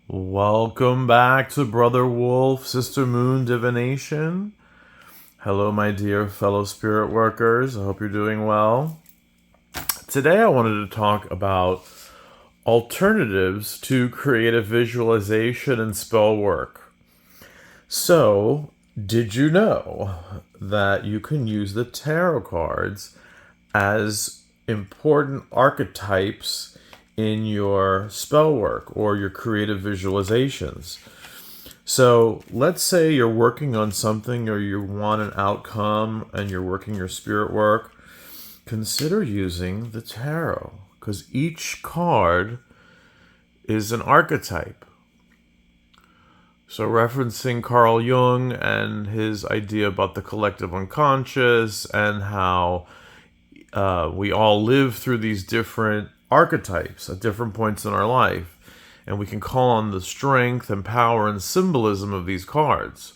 Welcome back to Brother Wolf, Sister Moon Divination. Hello, my dear fellow spirit workers. I hope you're doing well. Today, I wanted to talk about alternatives to creative visualization and spell work. So, did you know that you can use the tarot cards as important archetypes in your spell work or your creative visualizations? So let's say you're working on something or you want an outcome and you're working your spirit work. Consider using the tarot because each card is an archetype. So referencing Carl Jung and his idea about the collective unconscious and how we all live through these different archetypes at different points in our life. And we can call on the strength and power and symbolism of these cards.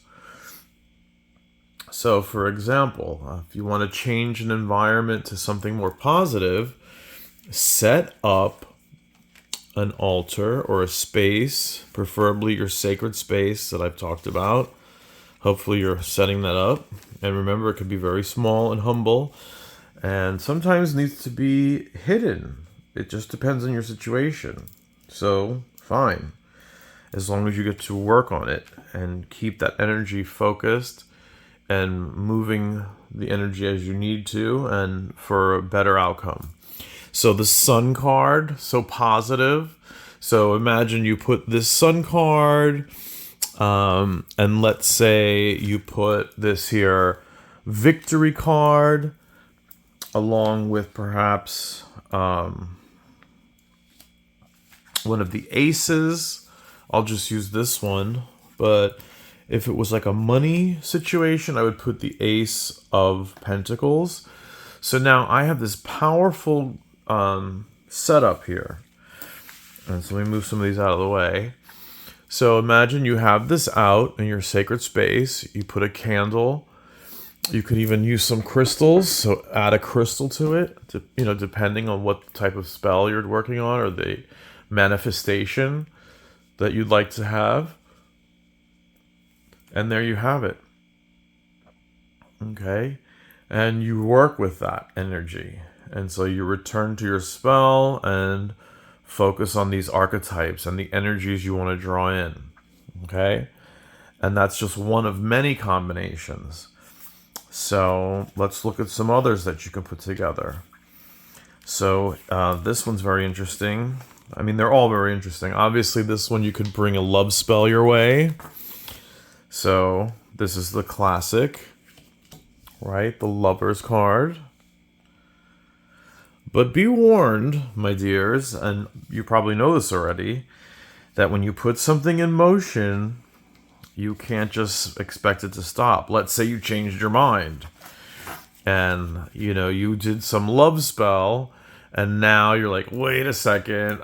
So, for example, if you want to change an environment to something more positive, set up an altar or a space, preferably your sacred space that I've talked about. Hopefully you're setting that up. And remember, it can be very small and humble, and sometimes needs to be hidden. It just depends on your situation. So, fine. As long as you get to work on it and keep that energy focused and moving the energy as you need to and for a better outcome. So the sun card, so positive. So imagine you put this sun card, and let's say you put this here victory card along with perhaps one of the aces. I'll just use this one, but if it was like a money situation, I would put the ace of pentacles. So now I have this powerful setup here. And so let me move some of these out of the way. So imagine you have this out in your sacred space. You put a candle. You could even use some crystals. So add a crystal to it, depending on what type of spell you're working on or the manifestation that you'd like to have. And there you have it. Okay. And you work with that energy. And so you return to your spell and focus on these archetypes and the energies you want to draw in. Okay. And that's just one of many combinations. So let's look at some others that you can put together. So this one's very interesting. I mean, they're all very interesting. Obviously, this one you could bring a love spell your way. So this is the classic, right? The Lover's card. But be warned, my dears, and you probably know this already, that when you put something in motion, you can't just expect it to stop. Let's say you changed your mind and, you did some love spell and now you're like, wait a second,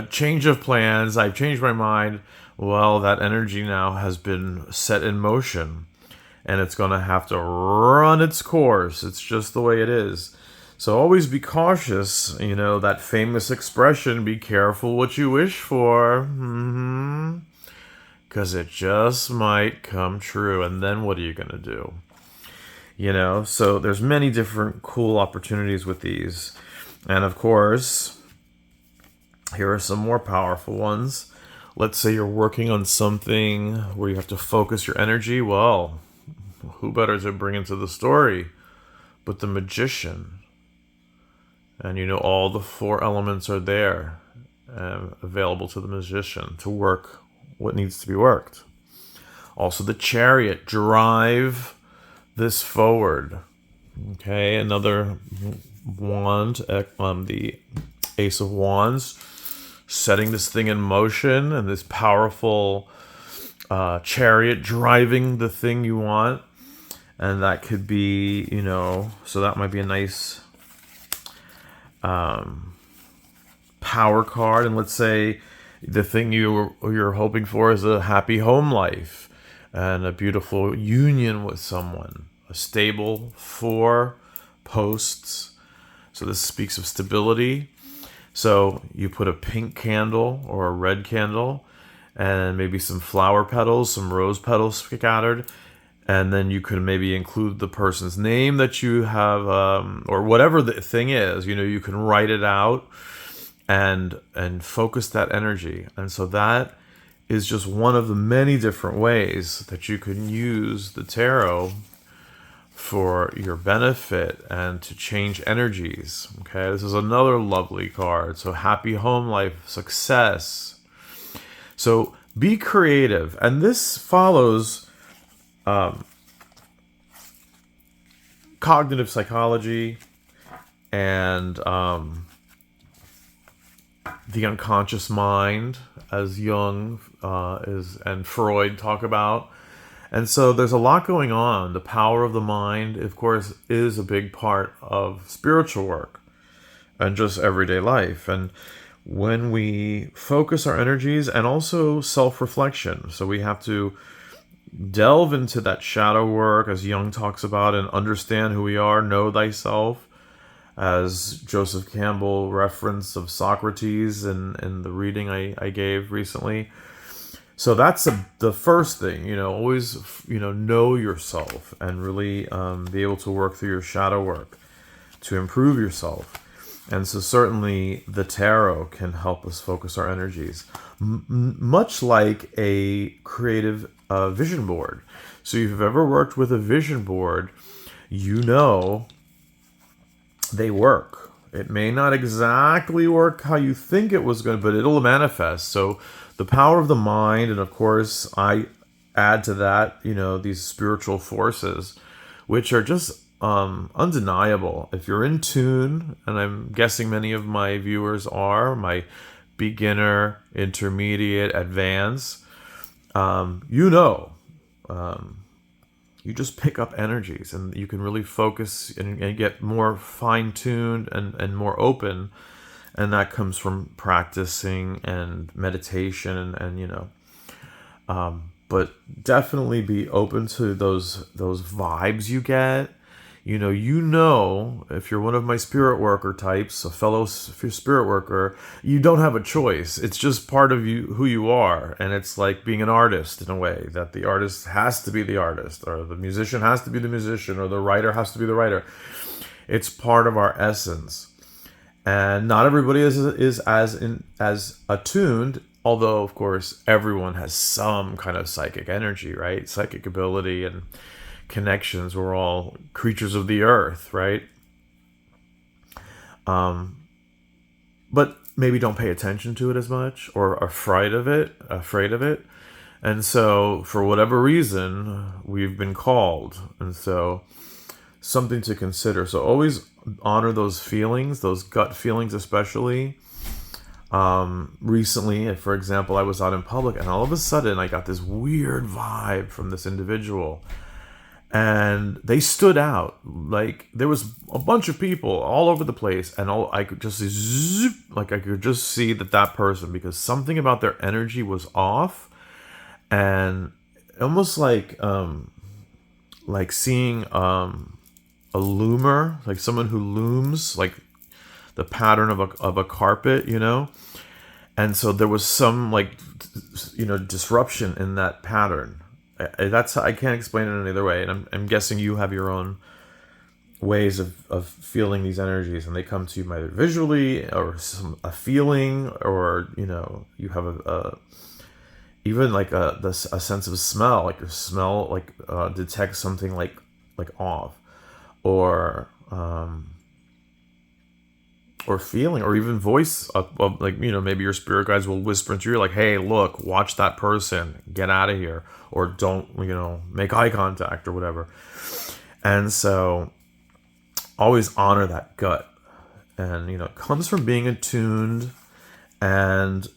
change of plans, I've changed my mind. Well, that energy now has been set in motion and it's going to have to run its course. It's just the way it is. So always be cautious, that famous expression, be careful what you wish for. Because it just might come true. And then what are you going to do? So there's many different cool opportunities with these. And of course, here are some more powerful ones. Let's say you're working on something where you have to focus your energy. Well, who better to bring into the story but the magician? And all the four elements are there available to the magician to work what needs to be worked. Also the chariot, drive this forward. Okay, another wand, the ace of wands, setting this thing in motion, and this powerful chariot driving the thing you want. And that could be, so that might be a nice power card. And let's say the thing you're hoping for is a happy home life and a beautiful union with someone, a stable 4 posts. So this speaks of stability. So you put a pink candle or a red candle and maybe some flower petals, some rose petals scattered. And then you could maybe include the person's name that you have, or whatever the thing is. You can write it out and focus that energy. And so that is just one of the many different ways that you can use the tarot for your benefit and to change energies. Okay, this is another lovely card. So happy home life, success. So be creative. And this follows cognitive psychology and the unconscious mind, as Jung and Freud talk about. And so there's a lot going on. The power of the mind, of course, is a big part of spiritual work and just everyday life. And when we focus our energies, and also self-reflection, so we have to delve into that shadow work, as Jung talks about, and understand who we are, know thyself, as Joseph Campbell referenced of Socrates in the reading I gave recently. So that's the first thing, always, know yourself and really be able to work through your shadow work to improve yourself. And so certainly the tarot can help us focus our energies, much like a creative vision board. So if you've ever worked with a vision board, they work. It may not exactly work how you think it was going to, but it'll manifest. So the power of the mind, and of course I add to that, these spiritual forces, which are just undeniable. If you're in tune, and I'm guessing many of my viewers are, my beginner, intermediate, advanced, you just pick up energies, and you can really focus and get more fine-tuned and more open. And that comes from practicing and meditation but definitely be open to those vibes you get. If you're one of my spirit worker types, if you're a spirit worker, you don't have a choice. It's just part of you, who you are. And it's like being an artist in a way, that the artist has to be the artist, or the musician has to be the musician, or the writer has to be the writer. It's part of our essence. And not everybody is as attuned, although of course everyone has some kind of psychic energy, right? Psychic ability and connections. We're all creatures of the earth, right? But maybe don't pay attention to it as much, or are afraid of it. And so for whatever reason, we've been called. And so something to consider. So always honor those feelings, those gut feelings especially. Recently, for example, I was out in public, and all of a sudden I got this weird vibe from this individual. And they stood out. Like, there was a bunch of people all over the place, and I could just see zoop, I could just see that person, because something about their energy was off, and almost like seeing a loomer, like someone who looms, like the pattern of a carpet, And so there was some disruption in that pattern. I can't explain it any other way, and I'm guessing you have your own ways of feeling these energies, and they come to you either visually or a feeling, or you have even like a sense of smell, like your smell detects something like off, or feeling, or even voice of maybe your spirit guides will whisper into you, like, hey, look, watch that person, get out of here, or don't make eye contact, or whatever. And so always honor that gut, and it comes from being attuned, and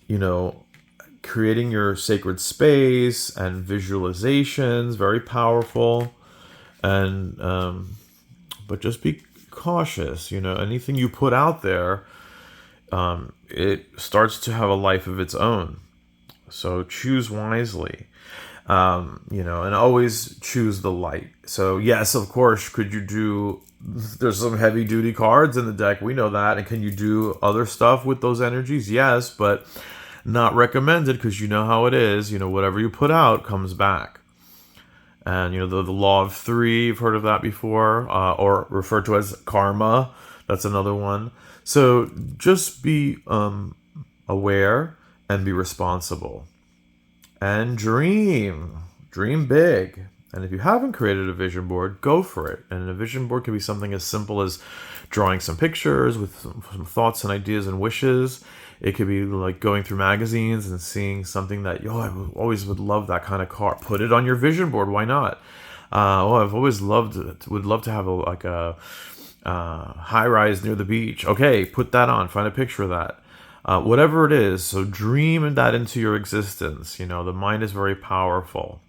creating your sacred space, and visualizations, very powerful. And but just be cautious. Anything you put out there, it starts to have a life of its own. So choose wisely, and always choose the light. So yes, of course, there's some heavy duty cards in the deck, we know that. And can you do other stuff with those energies? Yes, but Not recommended, because you know how it is. Whatever you put out comes back. And the law of three, you've heard of that before, or referred to as karma. That's another one. So just be aware and be responsible. And dream big. And if you haven't created a vision board, go for it. And a vision board can be something as simple as drawing some pictures with some thoughts and ideas and wishes. It could be like going through magazines and seeing something that, I always would love that kind of car. Put it on your vision board. Why not? I've always loved it. Would love to have a high rise near the beach. Okay, put that on. Find a picture of that. Whatever it is, so dream that into your existence. The mind is very powerful.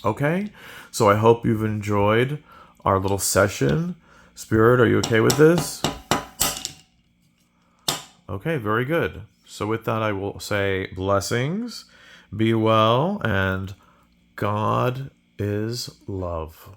Okay, so I hope you've enjoyed our little session. Spirit, are you okay with this? Okay, very good. So with that, I will say blessings, be well, and God is love.